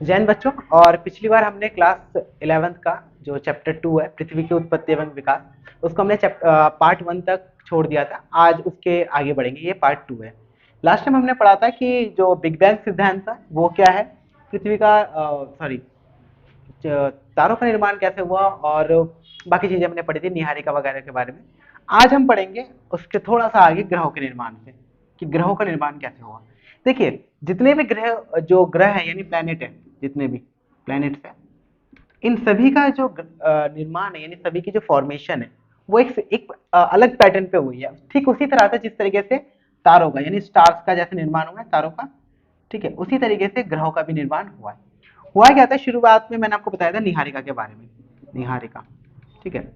जैन बच्चों, और पिछली बार हमने क्लास 11th का जो चैप्टर 2 है, पृथ्वी की उत्पत्ति एवं विकास, उसको हमने पार्ट 1 तक छोड़ दिया था। आज उसके आगे बढ़ेंगे, ये पार्ट 2 है। लास्ट टाइम हमने पढ़ा था कि जो बिग बैंग सिद्धांत था वो क्या है, पृथ्वी का सॉरी तारों का निर्माण कैसे हुआ, और बाकी चीजें हमने पढ़ी थी निहारिका वगैरह के बारे में। आज हम पढ़ेंगे उसके थोड़ा सा आगे ग्रहों के निर्माण से, कि ग्रहों का निर्माण कैसे हुआ। देखिए, जितने भी ग्रह है यानी प्लेनेट है, जितने भी प्लेनेट्स है, इन सभी का जो निर्माण है यानी सभी की जो फॉर्मेशन है, वो एक अलग पैटर्न पे हुई है। ठीक उसी तरह से जिस तरीके से तारों का यानी स्टार्स का जैसे निर्माण हुआ है तारों का, ठीक है, उसी तरीके से ग्रहों का भी निर्माण हुआ है। हुआ क्या था, शुरुआत में मैंने आपको बताया था निहारिका के बारे में। निहारिका, ठीक है,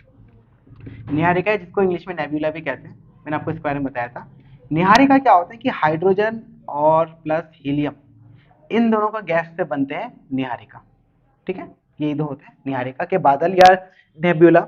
निहारिका है जिसको इंग्लिश में नेब्यूला भी कहते हैं, मैंने आपको इस बारे में बताया था। निहारिका क्या होता है कि हाइड्रोजन और प्लस हीलियम, इन दोनों का गैस से बनते हैं निहारिका। ठीक है, यही दो होते हैं निहारिका के बादल या नेब्यूला।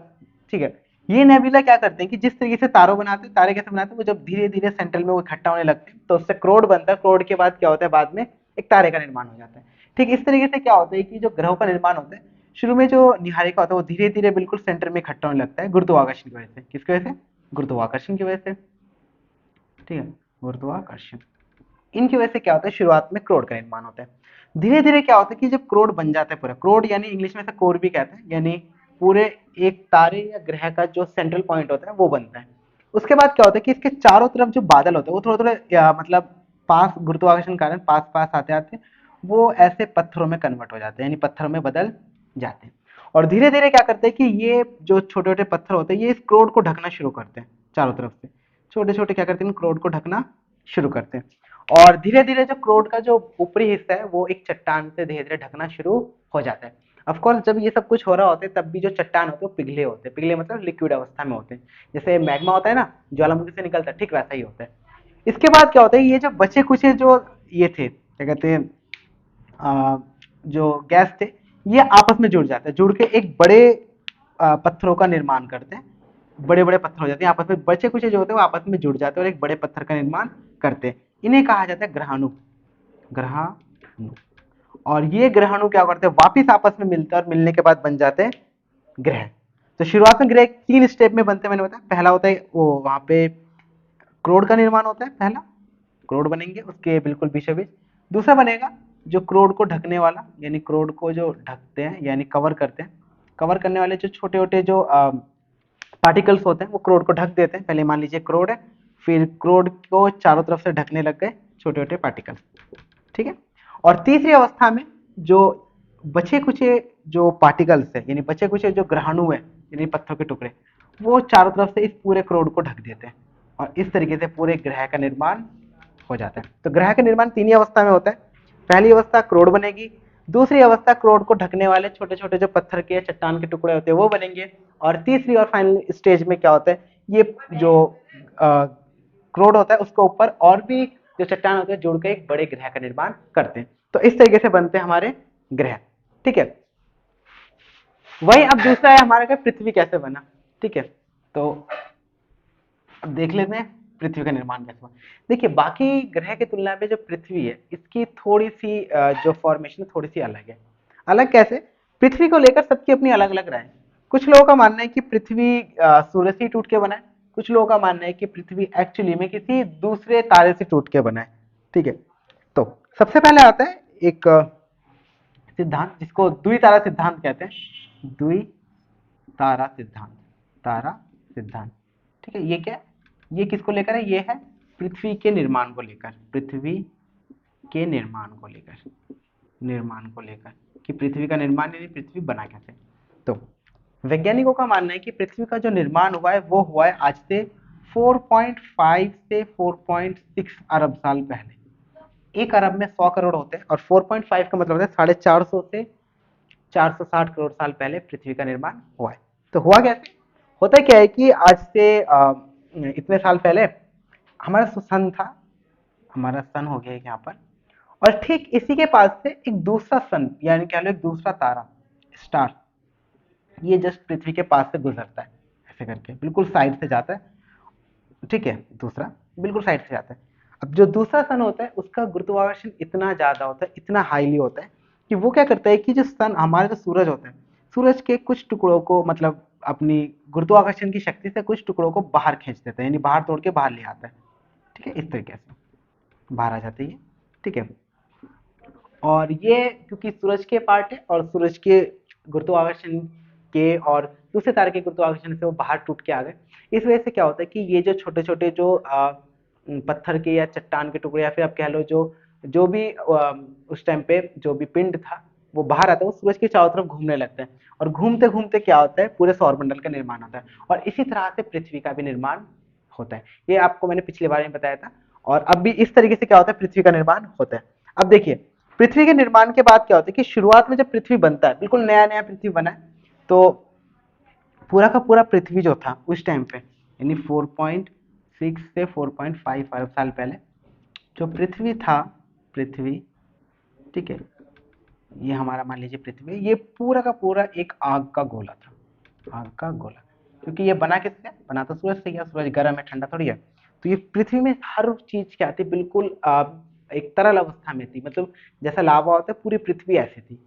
ठीक है, ये नेब्यूला क्या करते हैं कि जिस तरीके से तारों बनाते हैं, तारे कैसे बनाते हैं, वो जब धीरे धीरे सेंट्रल में वो इकट्ठा होने लगते हैं तो उससे क्रोड बनता है। क्रोड के बाद क्या होता है, बाद में एक तारे का निर्माण हो जाता है। ठीक इस तरीके से क्या होता है कि जो ग्रहों का निर्माण होता है, शुरू में जो निहारिका होता है वो धीरे धीरे बिल्कुल सेंटर में इकट्ठा होने लगता है गुरुत्वाकर्षण की वजह से। किसकी वजह से? गुरुत्वाकर्षण की वजह से। ठीक है, गुरुत्वाकर्षण, इनकी वजह से क्या होता है, शुरुआत में क्रोड का निर्माण होता है। धीरे धीरे क्या होता है कि जब क्रोड बन जाता है पूरा, क्रोड यानी इंग्लिश में से कोर भी कहते हैं, यानी पूरे एक तारे या ग्रह का जो सेंट्रल पॉइंट होता है वो बनता है। उसके बाद क्या होता है कि इसके चारों तरफ जो बादल होते हैं वो थोड़े थोड़े मतलब पास, गुरुत्वाकर्षण के कारण पास पास आते आते वो ऐसे पत्थरों में कन्वर्ट हो जाते हैं, यानी पत्थरों में बदल जाते हैं। और धीरे धीरे क्या करते हैं कि ये जो छोटे छोटे पत्थर होते हैं ये इस क्रोड को ढकना शुरू करते हैं चारों तरफ से। छोटे छोटे क्या करते हैं, क्रोड को ढकना शुरू करते हैं। और धीरे धीरे जो क्रोड का जो ऊपरी हिस्सा है वो एक चट्टान से धीरे धीरे ढकना शुरू हो जाता है। ऑफकोर्स जब ये सब कुछ हो रहा होता है तब भी जो चट्टान होते हैं वो पिघले होते हैं। पिघले मतलब लिक्विड अवस्था में होते हैं, जैसे मैग्मा होता है ना, ज्वालामुखी से निकलता है, ठीक वैसा ही होता है। इसके बाद क्या होता है, ये जो बचे कुछ जो ये थे क्या कहते हैं, जो गैस थे, ये आपस में जुड़ जाते हैं, जुड़ के एक बड़े पत्थरों का निर्माण करते हैं। बड़े बड़े पत्थर हो जाते हैं आपस में, बचे कुछ जो होते हैं वो आपस में जुड़ जाते हैं और एक बड़े पत्थर का निर्माण करते हैं। इन्हें कहा जाता है ग्रहाणु। ग्रहाणु। और ये ग्रहाणु क्या करते हैं, वापिस आपस में मिलते हैं और मिलने के बाद बन जाते हैं ग्रह। तो शुरुआत में ग्रह 3 स्टेप में बनते हैं, मैंने बताया। पहला होता है वो वहां पे क्रोड का निर्माण होता है, पहला क्रोड बनेंगे उसके बिल्कुल बीचों बीच। दूसरा बनेगा जो क्रोड को ढकने वाला, यानी क्रोड को जो ढकते हैं यानी कवर करते हैं, कवर करने वाले जो छोटे छोटे जो पार्टिकल्स होते हैं वो क्रोड को ढक देते हैं। पहले मान लीजिए क्रोड है, फिर क्रोड को चारों तरफ से ढकने लग गए छोटे छोटे पार्टिकल्स। ठीक है, और तीसरी अवस्था में जो बचे कुचे जो पार्टिकल्स है यानी बचे कुचे जो ग्रहाणु है यानी पत्थर के टुकड़े, वो चारों तरफ से इस पूरे क्रोड को ढक देते हैं और इस तरीके से पूरे ग्रह का निर्माण हो जाता है। तो ग्रह का निर्माण तीन ही अवस्था में होता है। पहली अवस्था क्रोड बनेगी, दूसरी अवस्था क्रोड को ढकने वाले छोटे छोटे जो पत्थर के चट्टान के टुकड़े होते हैं वो बनेंगे, और तीसरी और फाइनल स्टेज में क्या होता है, ये जो क्रोड होता है उसके ऊपर और भी जो चट्टान होते हैं जुड़ के एक बड़े ग्रह का निर्माण करते हैं। तो इस तरीके से बनते हैं हमारे ग्रह। ठीक है, वही अब दूसरा है हमारा क्या, पृथ्वी कैसे बना। ठीक है, तो अब देख लेते हैं पृथ्वी का निर्माण कैसे हुआ। देखिए, बाकी ग्रह की तुलना में जो पृथ्वी है इसकी थोड़ी सी जो फॉर्मेशन थोड़ी सी अलग है। अलग कैसे? पृथ्वी को लेकर सबकी अपनी अलग अलग राय है। कुछ लोगों का मानना है कि पृथ्वी सूर्य से टूट के बना है, कुछ लोगों का मानना है कि पृथ्वी एक्चुअली में किसी दूसरे तारे से टूट के बना है। ठीक है, तो सबसे पहले आता है एक सिद्धांत जिसको द्वितारा सिद्धांत कहते हैं। द्वितारा सिद्धांत, तारा सिद्धांत। ठीक है, ये क्या है, ये किसको लेकर है, ये है पृथ्वी के निर्माण को लेकर, पृथ्वी के निर्माण को लेकर, निर्माण को लेकर कि पृथ्वी का निर्माण यानी पृथ्वी बना कैसे। तो वैज्ञानिकों का मानना है कि पृथ्वी का जो निर्माण हुआ है वो हुआ है आज से 4.5 से 4.6 अरब साल पहले। एक अरब में 100 करोड़ होते हैं और 4.5 का मतलब होता है 450 से 460 करोड़ साल पहले पृथ्वी का निर्माण हुआ है। तो हुआ कैसे, होता क्या है कि आज से इतने साल पहले हमारा सन था, हमारा सन हो गया यहाँ पर, और ठीक इसी के पास से एक दूसरा सन यानी कह लो एक दूसरा तारा, स्टार, ये जस्ट पृथ्वी के पास से गुजरता है, ऐसे करके बिल्कुल साइड से जाता है। ठीक है, दूसरा बिल्कुल साइड से जाता है। अब जो दूसरा सन होता है उसका गुरुत्वाकर्षण इतना ज्यादा होता है, इतना हाईली होता है कि वो क्या करता है कि जो सन हमारा जो सूरज होता है, सूरज के कुछ टुकड़ों को मतलब अपनी गुरुत्वाकर्षण की शक्ति से कुछ टुकड़ों को बाहर खींच देता है, यानी बाहर तोड़ के बाहर ले आता है। ठीक है, इस तरीके से बाहर आ जाती है। ठीक है, और ये क्योंकि सूरज के पार्ट है और सूरज के गुरुत्वाकर्षण के और दूसरे तारे के गुरुत्वाकर्षण से वो बाहर टूट के आ गए। इस वजह से क्या होता है कि ये जो छोटे छोटे जो पत्थर के या चट्टान के टुकड़े या फिर आप कह लो जो जो भी उस टाइम पे जो भी पिंड था वो बाहर आता है, वो सूरज के चारों तरफ घूमने लगता है, और घूमते घूमते क्या होता है, पूरे सौरमंडल का निर्माण होता है, और इसी तरह से पृथ्वी का भी निर्माण होता है। ये आपको मैंने पिछले बार में बताया था, और अब भी इस तरीके से क्या होता है, पृथ्वी का निर्माण होता है। अब देखिए, पृथ्वी के निर्माण के बाद क्या होता है कि शुरुआत में जब पृथ्वी बनता है, बिल्कुल नया नया पृथ्वी बना है, तो पूरा का पूरा पृथ्वी जो था उस टाइम पे, यानी 4.6 से 4.55 साल पहले जो पृथ्वी था, पृथ्वी, ठीक है, ये हमारा मान लीजिए पृथ्वी, ये पूरा का पूरा एक आग का गोला था, आग का गोला। क्योंकि ये बना किससे, बना तो सूरज से ही है, सूरज गर्म है, ठंडा थोड़ी है। तो ये पृथ्वी में हर चीज क्या थी, बिल्कुल एक तरल अवस्था में थी, मतलब जैसा लावा होता है, पूरी पृथ्वी ऐसी थी।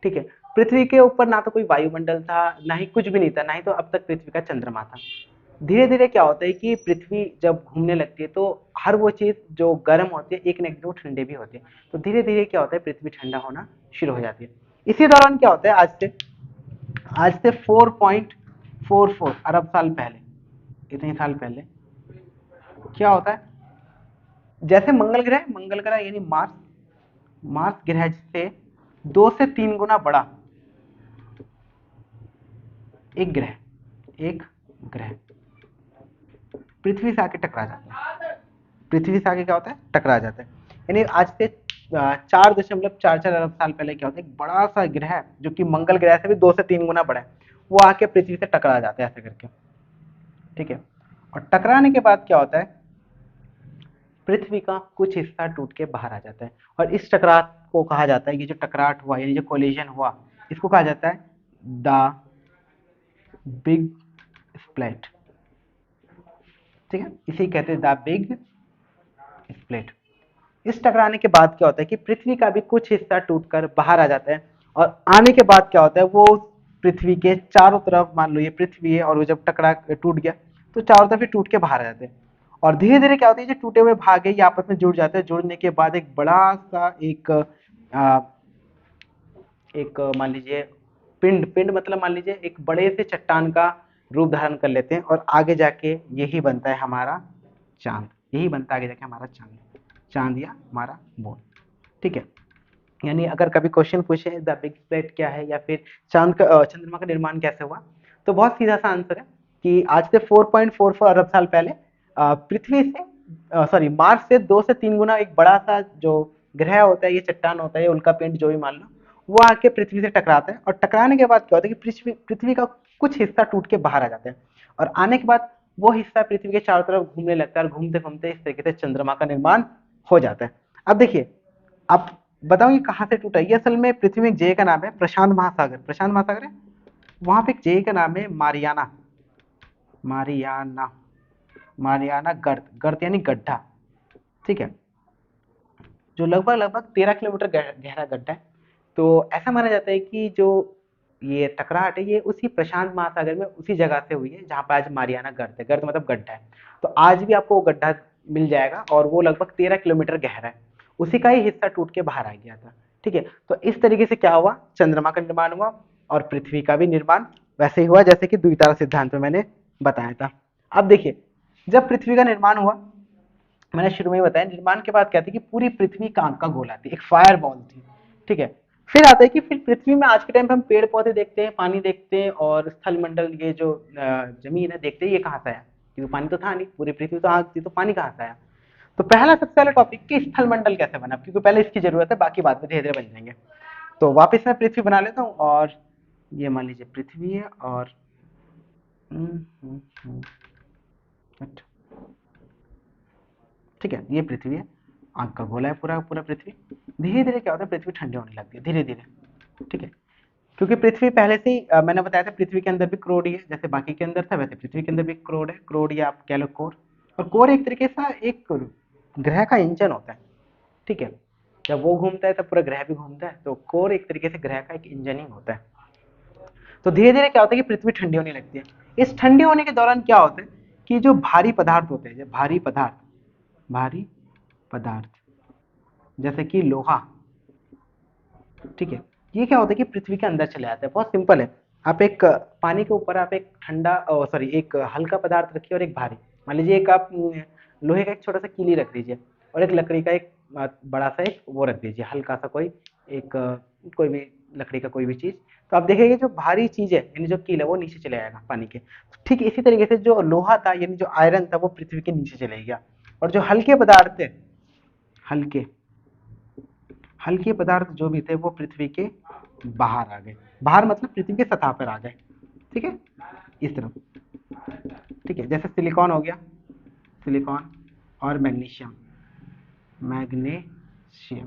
ठीक है, पृथ्वी के ऊपर ना तो कोई वायुमंडल था, ना ही कुछ भी नहीं था, ना ही तो अब तक पृथ्वी का चंद्रमा था। धीरे धीरे क्या होता है कि पृथ्वी जब घूमने लगती है तो हर वो चीज जो गर्म होती है एक न एक दिन वो ठंडे भी होते हैं, तो धीरे धीरे क्या होता है, पृथ्वी ठंडा होना शुरू हो जाती है। इसी दौरान क्या होता है, आज से 4.44 अरब साल पहले, इतने साल पहले क्या होता है, जैसे मंगल ग्रह यानी मार्स, मार्स ग्रह से 2 से 3 गुना बड़ा एक ग्रह पृथ्वी से आके टकरा जाता है, पृथ्वी से आगे क्या होता है, टकरा जाता है। यानी आज से 4.44 अरब साल पहले क्या होता है, एक बड़ा सा ग्रह जो कि मंगल ग्रह से भी 2 से 3 गुना बड़ा है, वो आके पृथ्वी से टकरा जाता है ऐसे करके। ठीक है, और टकराने के बाद क्या होता है, पृथ्वी का कुछ हिस्सा टूट के बाहर आ जाता है, और इस टकराव को कहा जाता है, ये जो टकराट हुआ यानी जो कोलिजन हुआ, इसको कहा जाता है द बिग स्प्लिट। ठीक है, इसे कहते हैं द बिग स्प्लिट। इस टकराने के बाद क्या होता है कि पृथ्वी का भी कुछ हिस्सा टूटकर बाहर आ जाता है, और आने के बाद क्या होता है, वो पृथ्वी के चारों तरफ, मान लो ये पृथ्वी है और वो जब टकरा टूट गया तो चारों तरफ टूट के बाहर आ जाते हैं, और धीरे धीरे क्या होता है, जो टूटे हुए भाग है ये आपस में जुड़ जाते हैं, जुड़ने के बाद एक बड़ा सा आ, एक मान लीजिए पिंड, पिंड मतलब मान लीजिए एक बड़े से चट्टान का रूप धारण कर लेते हैं, और आगे जाके यही बनता है हमारा चांद, यही बनता है आगे जाके हमारा चांद, चांद या हमारा मून। ठीक है, यानी अगर कभी क्वेश्चन पूछे द बिग स्प्लिट क्या है या फिर चंद्रमा का निर्माण कैसे हुआ, तो बहुत सीधा सा आंसर है कि आज से 4.44 अरब साल पहले पृथ्वी से सॉरी मार्स से 2 से 3 गुना एक बड़ा सा जो ग्रह होता है, ये चट्टान होता है, ये उल्का पिंड जो भी मान लो, वो आके पृथ्वी से टकराता है, और टकराने के बाद क्या होता है कि पृथ्वी पृथ्वी का कुछ हिस्सा टूट के बाहर आ जाता है, और आने के बाद वो हिस्सा पृथ्वी के चारों तरफ घूमने लगता है, और घूमते घूमते इस तरीके से चंद्रमा का निर्माण हो जाता है। अब देखिए, आप बताओ ये कहाँ से टूटा, ये असल में पृथ्वी में एक जगह का नाम है प्रशांत महासागर, प्रशांत महासागर है, वहां पे एक जगह का नाम है मारियाना, मारियाना, मारियाना गर्त, गर्त यानी गड्ढा। ठीक है, जो लगभग लगभग 13 किलोमीटर गहरा गड्ढा है। तो ऐसा माना जाता है कि जो ये टकराहट है ये उसी प्रशांत महासागर में उसी जगह से हुई है जहां पर आज मारियाना गर्त है, गर्त मतलब गड्ढा है। तो आज भी आपको वो गड्ढा मिल जाएगा, और वो लगभग 13 किलोमीटर गहरा है, उसी का ही हिस्सा टूट के बाहर आ गया था। ठीक है, तो इस तरीके से क्या हुआ, चंद्रमा का निर्माण हुआ, और पृथ्वी का भी निर्माण वैसे ही हुआ जैसे कि द्वितारा सिद्धांत में मैंने बताया था। अब देखिए, जब पृथ्वी का निर्माण हुआ, मैंने शुरू में ही बताया, निर्माण के बाद क्या थी कि पूरी पृथ्वी कांच का गोला थी, एक फायर बॉल थी। ठीक है, फिर आता है कि फिर पृथ्वी में आज के टाइम पे हम पेड़ पौधे देखते हैं, पानी देखते हैं, और स्थल मंडल, ये जो जमीन है देखते हैं, ये कहाँ से आया, क्योंकि पानी तो था नहीं, पूरी पृथ्वी तो आग थी, तो पानी कहाँ से आया। तो पहला सबसे पहला टॉपिक कि स्थल मंडल कैसे बना, क्योंकि पहले इसकी जरूरत है, बाकी बाद में धीरे धीरे बन जाएंगे। तो वापस मैं पृथ्वी बना लेता हूँ, और ये मान लीजिए पृथ्वी है, और अच्छा, ठीक है, ये पृथ्वी है, आग का गोला है पूरा पूरा पृथ्वी। धीरे धीरे क्या होता है, पृथ्वी ठंडी होने लगती है धीरे धीरे। ठीक है, क्योंकि पृथ्वी पहले से ही मैंने बताया था, पृथ्वी के अंदर भी क्रोड ही है, जैसे बाकी के अंदर था वैसे पृथ्वी के अंदर भी क्रोड है, क्रोड या आप कह लो कोर। और कोर एक तरीके से एक ग्रह का इंजन होता है। ठीक है, जब वो घूमता है तब पूरा ग्रह भी घूमता है, तो कोर एक तरीके से ग्रह का एक इंजन ही होता है। तो धीरे धीरे क्या होता है कि पृथ्वी ठंडी होने लगती है। इस ठंडी होने के दौरान क्या होता है कि जो भारी पदार्थ होते हैं, जो भारी पदार्थ जैसे कि लोहा, ठीक है, ये क्या होता है कि पृथ्वी के अंदर चले जाते हैं। बहुत सिंपल है। आप एक पानी के ऊपर आप एक ठंडा सॉरी एक हल्का पदार्थ रखिए और एक भारी, मान लीजिए एक आप लोहे का एक छोटा सा कीली रख दीजिए और एक लकड़ी का एक बड़ा सा एक वो रख दीजिए, हल्का सा कोई एक कोई भी लकड़ी का कोई भी चीज। तो आप देखेंगे जो भारी चीज है यानी जो कील है वो नीचे चले जाएगा पानी के। ठीक इसी तरीके से जो लोहा था यानी जो आयरन था वो पृथ्वी के नीचे चले गया, और जो हल्के पदार्थ थे, हल्के हल्के पदार्थ जो भी थे वो पृथ्वी के बाहर आ गए। बाहर मतलब पृथ्वी की सतह पर आ गए, ठीक है, इस तरफ। ठीक है, जैसे सिलिकॉन हो गया, सिलिकॉन और मैग्नीशियम, मैग्नीशियम,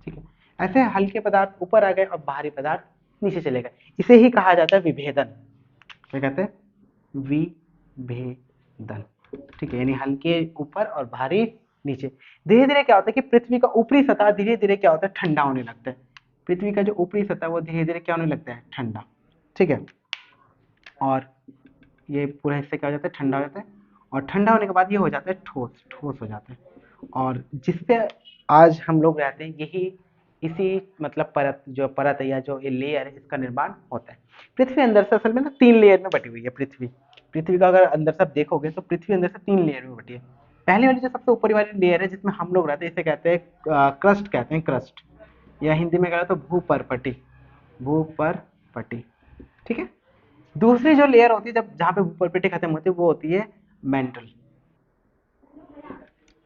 ठीक है। ऐसे हल्के पदार्थ ऊपर आ गए और बाहरी पदार्थ नीचे चले गए। इसे ही कहा जाता है विभेदन। क्या कहते हैं? विभेदन। ठीक है, यानी हल्के ऊपर और भारी नीचे। धीरे धीरे क्या होता है कि पृथ्वी का ऊपरी सतह धीरे धीरे क्या होता है ठंडा होने लगता है। पृथ्वी का जो ऊपरी सतह वो धीरे धीरे क्या होने लगता है ठंडा, ठीक है। और ये पूरा हिस्सा क्या हो जाता है ठंडा हो जाता है, और ठंडा होने के बाद ये हो जाता है ठोस, ठोस हो जाता है। और जिसपे आज हम लोग रहते हैं यही इसी मतलब परत, जो परत है या जो ये लेयर है इसका निर्माण होता है। पृथ्वी अंदर से असल में ना 3 लेयर में बटी हुई है पृथ्वी। पृथ्वी का अगर अंदर से आप देखोगे तो पृथ्वी अंदर से 3 लेयर में बटी है। पहली वाली जो सबसे ऊपरी वाली लेयर है जिसमें हम लोग रहते हैं इसे कहते हैं क्रस्ट, कहते हैं क्रस्ट, या हिंदी में कहा तो भूपरपटी, भूपरपटी, ठीक है। दूसरी जो लेयर होती है जब जहाँ पे भूपरपटी खत्म होती है वो होती है मेंटल,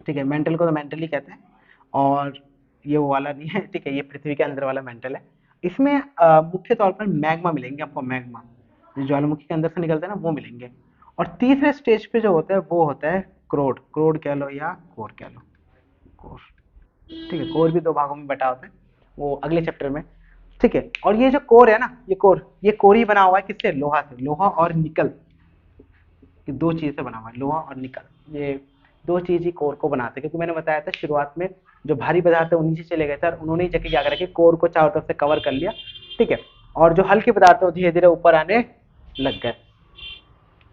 ठीक है। मेंटल को तो मेंटल ही कहते हैं, और ये वो वाला नहीं है, ठीक है, ये पृथ्वी के अंदर वाला मेंटल है। इसमें मुख्य तौर पर मैग्मा मिलेंगे आपको, मैग्मा जो ज्वालामुखी के अंदर से निकलता है ना वो मिलेंगे। और तीसरे स्टेज पे जो होता है वो होता है क्रोड, क्रोड कह लो या कोर कह लो, कोर, ठीक है। कोर भी 2 भागों में बटा होता है, वो अगले चैप्टर में, ठीक है। और ये जो कोर है ना, ये कोर ही बना हुआ है किससे? लोहा से। लोहा और निकल, ये 2 चीज से बना हुआ है, लोहा और निकल, ये 2 चीज ही कोर को बनाते हैं। क्योंकि मैंने बताया था शुरुआत में जो भारी पदार्थ है वो नीचे चले गए थे और उन्होंने जगह क्या करा कि कोर को चारों तरफ से कवर कर लिया, ठीक है। और जो हल्के पदार्थ है वो धीरे धीरे ऊपर आने लग गए।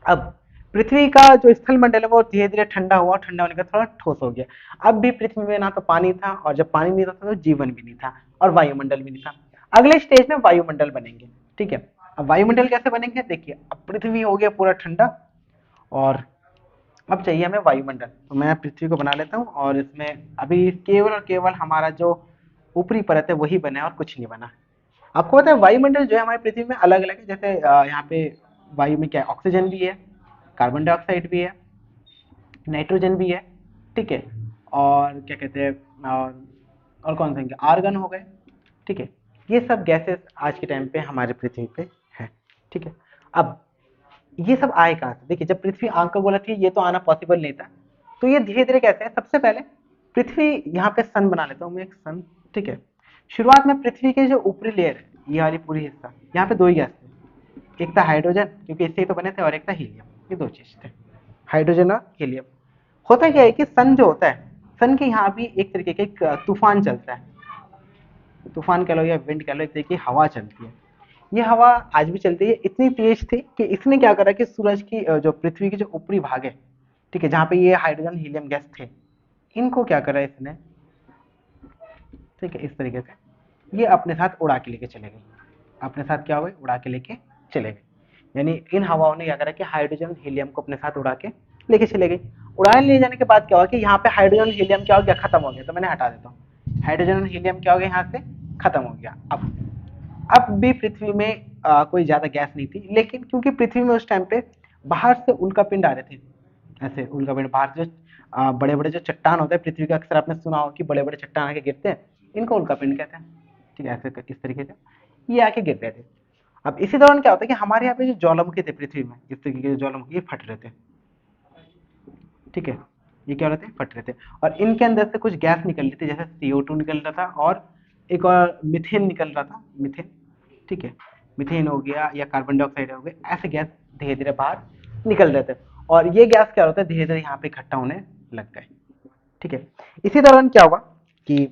अब पृथ्वी का जो स्थल मंडल है वो धीरे धीरे ठंडा हुआ, ठंडा होने का थोड़ा ठोस हो गया। अब भी पृथ्वी में ना तो पानी था, और जब पानी नहीं था तो जीवन भी नहीं था, और वायुमंडल भी नहीं था। अगले स्टेज में वायुमंडल बनेंगे, ठीक है। अब वायुमंडल कैसे बनेंगे देखिए, अब पृथ्वी हो गया पूरा ठंडा, और अब चाहिए हमें वायुमंडल। तो मैं पृथ्वी को बना लेता हूँ, और इसमें अभी केवल और केवल हमारा जो ऊपरी परत है वही बना है और कुछ नहीं बना। आपको पता है वायुमंडल जो है हमारी पृथ्वी में अलग अलग है। जैसे यहाँ पे वायु में क्या है, ऑक्सीजन भी है, कार्बन डाइऑक्साइड भी है, नाइट्रोजन भी है, ठीक है। और क्या कहते हैं, और कौन से आर्गन हो गए, ठीक है। ये सब गैसेस आज के टाइम पे हमारे पृथ्वी पे है, ठीक है। अब ये सब आए कहाँ से? देखिए, जब पृथ्वी आग का गोला थी ये तो आना पॉसिबल नहीं था। तो ये धीरे धीरे कैसे है, सबसे पहले पृथ्वी, यहाँ पे सन बना लेता हूँ मैं एक सन, ठीक है। शुरुआत में पृथ्वी के जो ऊपरी लेयर है ये वाली पूरी हिस्सा, यहाँ पे 2 ही गैस थे, एक था हाइड्रोजन क्योंकि इससे ही तो बने थे, और एक था हीलियम। ये 2 चीज थे, हाइड्रोजन और हीलियम। होता क्या है कि सन जो होता है, सन के यहाँ भी एक तरीके का एक तूफान चलता है, तूफान कह लो या विंड कह लो, एक तरीके की हवा चलती है। ये हवा आज भी चलती है, इतनी तेज थी कि इसने क्या करा कि सूरज की जो पृथ्वी की जो ऊपरी भाग है, ठीक है, जहाँ पे ये हाइड्रोजन हीलियम गैस थे, इनको क्या करा इसने, ठीक है, इस तरीके से ये अपने साथ उड़ा के लेके चले गए। अपने साथ क्या हो गए, उड़ा के लेके चले गए। यानी इन हवाओं ने क्या करा कि हाइड्रोजन हीलियम को अपने साथ उड़ा के लेके चले गई। उड़ा ले जाने के बाद क्या हुआ कि यहाँ पे हाइड्रोजन हीलियम क्या हो गया, खत्म हो गया। तो मैंने हटा देता हूँ, हाइड्रोजन हीलियम क्या हो गया यहाँ से खत्म हो गया। अब भी पृथ्वी में कोई ज्यादा गैस नहीं थी, लेकिन क्योंकि पृथ्वी में उस टाइम पे बाहर से उल्कापिंड आ रहे थे, ऐसे उल्कापिंड बाहर से बड़े बड़े जो चट्टान होते हैं पृथ्वी का, अक्सर आपने सुना हो कि बड़े बड़े चट्टान आके गिरते हैं, इनको उल्कापिंड कहते हैं, ठीक है। ऐसे इस तरीके से ये आके गिर रहे थे। अब इसी दौरान क्या होता है कि हमारे यहाँ पे जो ज्वालामुखी थे पृथ्वी में, इस तरीके के ज्वालामुखी ये फट रहे थे, ठीक है। ये क्या हो रहे थे, फट रहे थे, और इनके अंदर से कुछ गैस निकल रही थी, जैसे CO2 निकल रहा था, और एक और मिथेन निकल रहा था, मिथेन, ठीक है। मिथेन हो गया या कार्बन डाइऑक्साइड हो गया, ऐसे गैस धीरे धीरे बाहर निकल रहे थे, और ये गैस क्या होता है धीरे धीरे यहाँ पे इकट्ठा होने लग गए, ठीक है। इसी दौरान क्या हुआ कि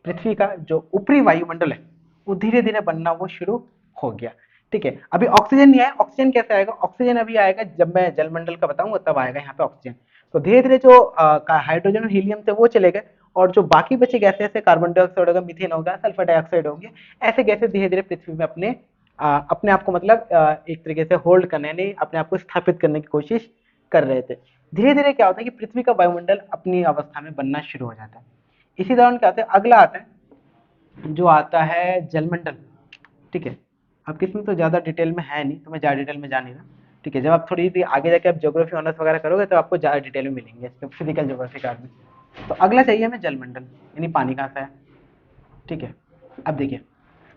पृथ्वी का जो ऊपरी वायुमंडल है वो धीरे धीरे बनना वो शुरू हो गया। ठीक है, अभी ऑक्सीजन नहीं आया, ऑक्सीजन कैसे आएगा, ऑक्सीजन अभी आएगा जब मैं जलमंडल का बताऊंगा तब आएगा यहाँ पे ऑक्सीजन। तो धीरे धीरे जो हाइड्रोजन और हीलियम थे वो चले गए, और जो बाकी बचे गैसें जैसे कार्बन डाइऑक्साइड होगा, मीथेन होगा, सल्फर डाइऑक्साइड होंगे, ऐसे गैसें धीरे धीरे पृथ्वी में अपने आप को मतलब एक तरीके से होल्ड करने, यानी अपने आप को स्थापित करने की कोशिश कर रहे थे। धीरे धीरे क्या होता है कि पृथ्वी का वायुमंडल अपनी अवस्था में बनना शुरू हो जाता है। इसी दौरान क्या होता है, अगला आता है जो आता है जलमंडल। ठीक है, अब किसमें तो ज़्यादा डिटेल में है नहीं, तो मैं ज़्यादा डिटेल में जा नहीं रहा। ठीक है, जब आप थोड़ी सी आगे जाके आप ज्योग्राफी ऑनर्स वगैरह करोगे तो आपको ज़्यादा डिटेल में मिलेंगे फिजिकल ज्योग्राफी का में। तो अगला चाहिए हमें जलमंडल, यानी पानी कहाँ से है। ठीक है, अब देखिए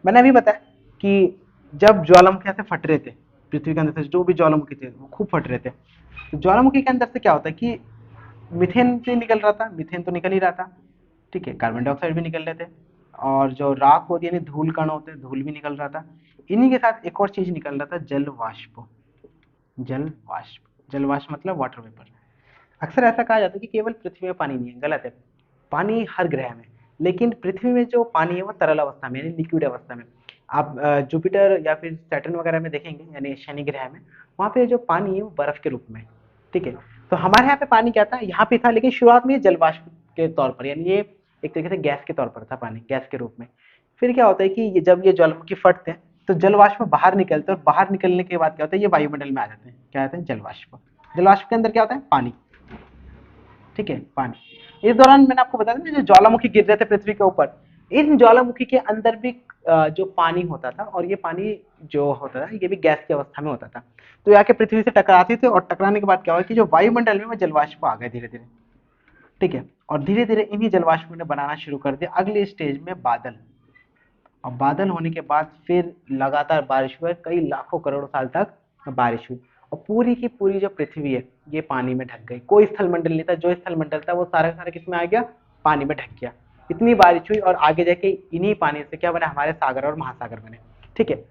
मैंने अभी बताया कि जब ज्वालामुखी से फट रहे थे, पृथ्वी के अंदर से जो भी ज्वालामुखी थे वो खूब फट रहे थे, तो ज्वालामुखी के अंदर से क्या होता है कि मीथेन भी निकल रहा था, मीथेन तो निकल ही रहा था। ठीक है, कार्बन डाइऑक्साइड भी निकल रहे थे, और जो राख होती है यानी धूल कण होते हैं, धूल भी निकल रहा था। इन्हीं के साथ एक और चीज निकल रहा था, जल वाष्प। जल वाष्प, जल वाष्प मतलब वाटर वेपर। अक्सर ऐसा कहा जाता है कि केवल पृथ्वी में पानी नहीं है, गलत है। पानी हर ग्रह में, लेकिन पृथ्वी में जो पानी है वो तरल अवस्था में यानी लिक्विड अवस्था में। आप जुपिटर या फिर सैटर्न वगैरह में देखेंगे, यानी शनि ग्रह में, वहाँ पे जो पानी है वो बर्फ के रूप में। ठीक है, तो हमारे यहाँ पे पानी क्या था, यहाँ पे था, लेकिन शुरुआत में ये जलवाष्प के तौर पर, यानी ये एक तरीके से गैस के तौर पर था, पानी गैस के रूप में। फिर क्या होता है कि जब ये ज्वालामुखी फटते हैं तो जलवाष्प बाहर निकलते हैं, और बाहर निकलने के बाद क्या होता है, ये वायुमंडल में आ जाते हैं। क्या आते हैं, जलवाष्प। जलवाष्प के अंदर क्या होता है, पानी। ठीक है, पानी। इस दौरान मैंने आपको बताया था जो ज्वालामुखी गिर रहे थे पृथ्वी के ऊपर, इन ज्वालामुखी के अंदर भी जो पानी होता था, और ये पानी जो होता था ये भी गैस की अवस्था में होता था। तो ये आके पृथ्वी से टकराते थे, और टकराने के बाद क्या हुआ कि जो वायुमंडल में वो जलवाष्प आ गए धीरे धीरे। ठीक है, और धीरे धीरे इन्हीं जलवाष्प ने बनाना शुरू कर दिया अगले स्टेज में बादल। और बादल होने के बाद फिर लगातार बारिश हुई, कई लाखों करोड़ों साल तक बारिश हुई, और पूरी की पूरी जो पृथ्वी है ये पानी में ढक गई। कोई स्थल मंडल नहीं था, जो स्थल मंडल था वो सारा सारा किस में आ गया, पानी में ढक गया। इतनी बारिश हुई, और आगे जाके इन्हीं पानी से क्या बने, हमारे सागर और महासागर बने। ठीक है,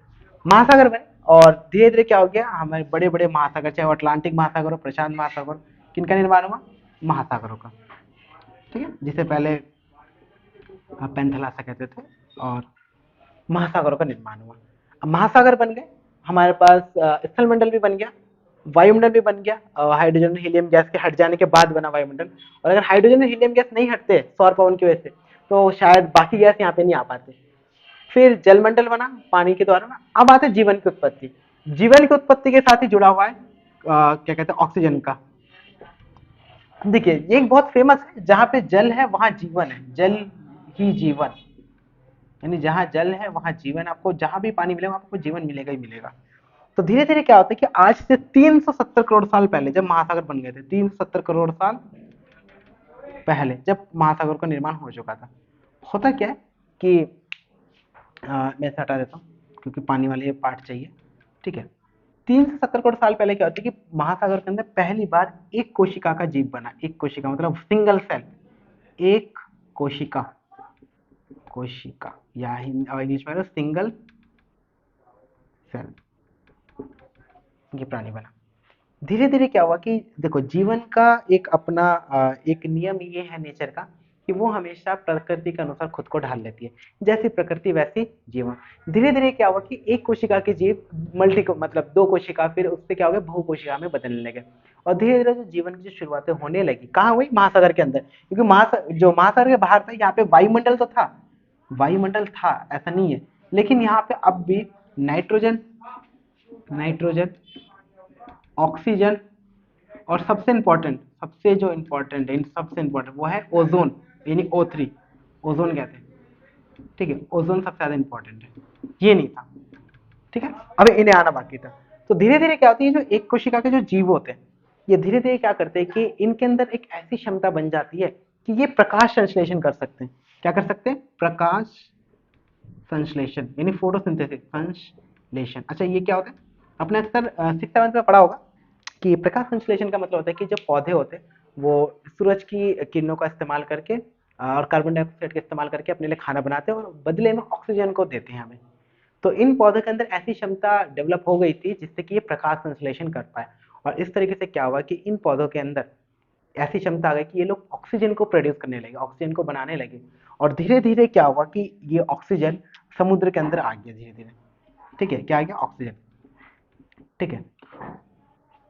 महासागर बने, और धीरे धीरे क्या हो गया, हमारे बड़े बड़े महासागर, चाहे वो अटलांटिक महासागर हो, प्रशांत महासागर, किनका निर्माण हुआ, महासागरों का। ठीक है, जिसे पहले पेंथलासा कहते थे, और महासागरों का निर्माण हुआ। अब महासागर बन गए, हमारे पास स्थल मंडल भी बन गया, वायुमंडल भी बन गया। हाइड्रोजन हीलियम गैस के हट जाने के बाद बना वायुमंडल। और अगर हाइड्रोजन हीलियम गैस नहीं हटते सौर पवन की वजह से, तो शायद बाकी गैस यहाँ पे नहीं आ पाते। फिर जलमंडल बना पानी के द्वारा ना। अब आते जीवन की उत्पत्ति। जीवन की उत्पत्ति के साथ ही जुड़ा हुआ है क्या कहते हैं, ऑक्सीजन का। देखिए ये एक बहुत फेमस है, जहाँ पे जल है वहां जीवन है, जल ही जीवन, यानी जहां जल है वहां जीवन। आपको जहां भी पानी मिलेगा आपको जीवन मिलेगा ही मिलेगा। तो धीरे धीरे क्या होता है कि आज से 370 करोड़ साल पहले जब महासागर बन गए थे, 370 करोड़ साल पहले जब महासागर का निर्माण हो चुका था, होता क्या है कि मैं इसे हटा देता हूँ क्योंकि पानी वाले ये पार्ट चाहिए। ठीक है, 370 करोड़ साल पहले क्या होता है कि महासागर के अंदर पहली बार एक कोशिका का जीव बना। एक कोशिका मतलब सिंगल सेल, एक कोशिका, कोशिका या इंग्लिश में सिंगल सेल, ये प्राणी बना। धीरे धीरे क्या हुआ कि देखो जीवन का एक अपना एक नियम ये है नेचर का कि वो हमेशा प्रकृति के अनुसार खुद को ढाल लेती है, जैसी प्रकृति वैसी जीवन। धीरे धीरे क्या हुआ कि एक कोशिका के जीव मल्टी को मतलब दो कोशिका, फिर उससे क्या हो गया बहु कोशिका में बदलने लगे। और धीरे धीरे जो जीवन की जो शुरुआतें होने लगी कहाँ हुई, महासागर के अंदर। क्योंकि जो महासागर के बाहर था यहाँ पे वायुमंडल तो था, वायुमंडल था ऐसा नहीं है, लेकिन यहाँ पे अब भी नाइट्रोजन, नाइट्रोजन, ऑक्सीजन, और सबसे इंपॉर्टेंट, सबसे जो इंपॉर्टेंट है, इन सबसे इंपॉर्टेंट वो है ओजोन, यानी O3, ओजोन कहते हैं। ठीक है, ओजोन सबसे ज्यादा इंपॉर्टेंट है, ये नहीं था। ठीक है, अब इन्हें आना बाकी था। तो धीरे धीरे क्या होती है, जो एक कोशिका के जो जीव होते हैं ये धीरे धीरे क्या करते हैं कि इनके अंदर एक ऐसी क्षमता बन जाती है कि ये प्रकाश संश्लेषण कर सकते हैं। क्या कर सकते हैं, प्रकाश संश्लेषण, यानी फोटोसिंथेसिस, संश्लेषण। अच्छा ये क्या होता है, आपने अक्सर शिक्षा में पढ़ा होगा कि प्रकाश संश्लेषण का मतलब होता है कि जो पौधे होते हैं वो सूरज की किरणों का इस्तेमाल करके और कार्बन डाइऑक्साइड का इस्तेमाल करके अपने लिए खाना बनाते हैं, और बदले में ऑक्सीजन को देते हैं हमें। तो इन पौधों के अंदर ऐसी क्षमता डेवलप हो गई थी जिससे कि ये प्रकाश संश्लेषण कर पाए। और इस तरीके से क्या हुआ कि इन पौधों के अंदर ऐसी क्षमता आ गई कि ये लोग ऑक्सीजन को प्रोड्यूस करने लगे, ऑक्सीजन को बनाने लगे। और धीरे धीरे क्या हुआ कि ये ऑक्सीजन समुद्र के अंदर आ गया धीरे धीरे। ठीक है, क्या आ गया? ऑक्सीजन। ठीक है,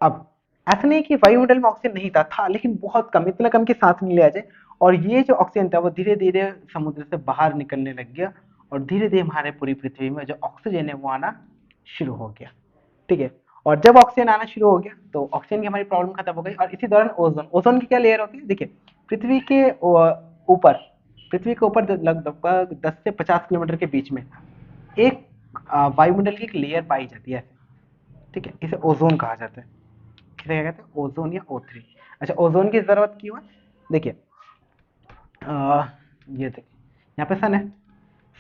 अब ऐसा नहीं कि वायुमंडल में ऑक्सीजन नहीं था, लेकिन बहुत कम, इतना कम कि सांस नहीं लिया जाए। और ये जो ऑक्सीजन था वो धीरे धीरे समुद्र से बाहर निकलने लग गया, और धीरे धीरे हमारे पूरी पृथ्वी में जो ऑक्सीजन है वो आना शुरू हो गया। ठीक है, और जब ऑक्सीजन आना शुरू हो गया तो ऑक्सीजन की हमारी प्रॉब्लम खत्म हो गई। और इसी दौरान ओजोन, ओजोन की क्या लेयर होती है? देखिए, पृथ्वी के ऊपर, पृथ्वी के ऊपर लगभग 10 से 50 किलोमीटर के बीच में एक वायुमंडल की एक लेयर पाई जाती है। ठीक है, इसे ओजोन कहा जाता है। इसे क्या कहते हैं? ओजोन या O3। अच्छा, ओजोन की जरूरत क्यों है? देखिए, ये देखिए, यहाँ पे सन है।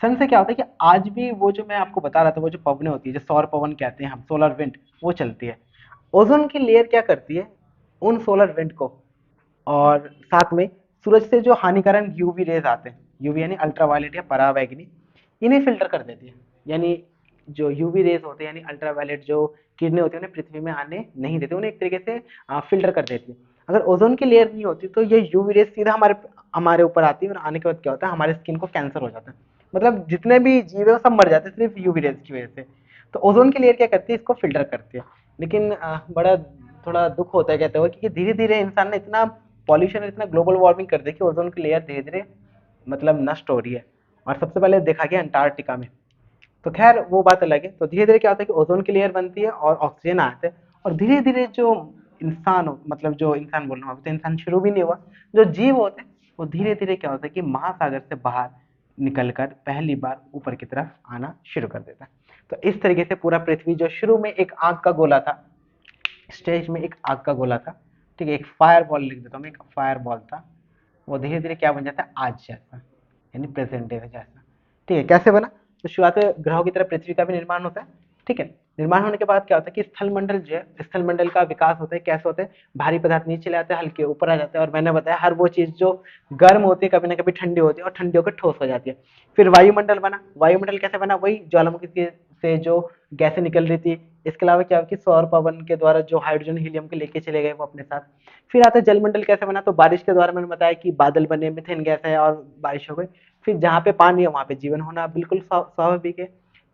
सन से क्या होता है कि आज भी वो जो मैं आपको बता रहा था, वो जो पवनें होती है, जो सौर पवन कहते हैं हम, सोलर विंड, वो चलती है। ओजोन की लेयर क्या करती है? उन सोलर विंड को, और साथ में सूरज से जो हानिकारक यूवी रेज आते हैं, यूवी यानी अल्ट्रावायलेट या परावैंगनी, इन्हें फिल्टर कर देती है। यानी जो यूवी रेज होते हैं, यानी अल्ट्रावायलेट जो किरणें होती है, उन्हें पृथ्वी में आने नहीं देती, उन्हें एक तरीके से फिल्टर कर देती है। अगर ओजोन की लेयर नहीं होती तो ये यूवी रेज सीधा हमारे हमारे ऊपर आती है, और आने के बाद क्या होता है? हमारे स्किन को कैंसर हो जाता है। मतलब जितने भी जीव है वो सब मर जाते हैं सिर्फ यूवी रेज की वजह से। तो ओजोन की लेयर क्या करती है? इसको फिल्टर करती है। लेकिन बड़ा थोड़ा दुख होता है कहते हुए कि धीरे धीरे इंसान ने इतना पॉल्यूशन, इतना ग्लोबल वार्मिंग कर दी कि ओजोन की लेयर धीरे धीरे मतलब नष्ट हो रही है। और सबसे पहले देखा गया अंटार्कटिका में। तो खैर वो बात अलग है। तो धीरे धीरे क्या होता है कि ओजोन की लेयर बनती है और ऑक्सीजन आता है, और धीरे धीरे जो इंसान मतलब जो इंसान बोल रहा हूँ, अभी तो इंसान शुरू भी नहीं हुआ, जो जीव होते हैं वो धीरे धीरे क्या होता है कि महासागर से बाहर निकलकर पहली बार ऊपर की तरफ आना शुरू कर देता है। तो इस तरीके से पूरा पृथ्वी, जो शुरू में एक आग का गोला था, स्टेज में एक आग का गोला था, ठीक है, एक फायर बॉल लिख देता हूँ मैं, एक फायर बॉल था, वो धीरे धीरे क्या बन जाता है? आज जैसा, यानी प्रेजेंट डे जैसा। ठीक है, कैसे बना? तो शुरुआत में ग्रहों की तरह पृथ्वी का भी निर्माण होता है। ठीक है, निर्माण होने के बाद क्या होता है कि स्थल मंडल जो है, स्थल मंडल का विकास होता है। कैसे होता है? भारी पदार्थ नीचे ले आते हैं, हल्के ऊपर आ जाते हैं। और मैंने बताया हर वो चीज जो गर्म होती है कभी ना कभी ठंडी होती है, और ठंडी होकर ठोस हो जाती है। फिर वायुमंडल बना। वायुमंडल कैसे बना? वही ज्वालामुखी से जो गैसें निकल रही थी। इसके अलावा क्या हुआ कि सौर पवन के द्वारा जो हाइड्रोजन हीलियम के लेके चले गए वो अपने साथ। फिर आता है जलमंडल। कैसे बना? तो बारिश के द्वारा मैंने बताया कि बादल बने, मीथेन गैस है और बारिश हो गई। फिर जहाँ पे पानी है वहां पे जीवन होना बिल्कुल स्वाभाविक है।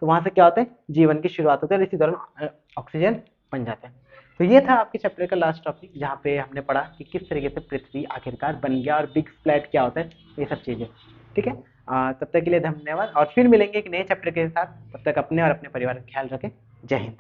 तो वहां से क्या होता है? जीवन की शुरुआत होती है, और इसी दौरान ऑक्सीजन बन जाता है। तो ये था आपके चैप्टर का लास्ट टॉपिक, जहाँ पे हमने पढ़ा कि किस तरीके से पृथ्वी आखिरकार बन गया, और बिग फ्लैट क्या होता है, ये सब चीजें। ठीक है, तब तक के लिए धन्यवाद, और फिर मिलेंगे एक नए चैप्टर के साथ। तब तक अपने और अपने परिवार का ख्याल रखें। जय हिंद।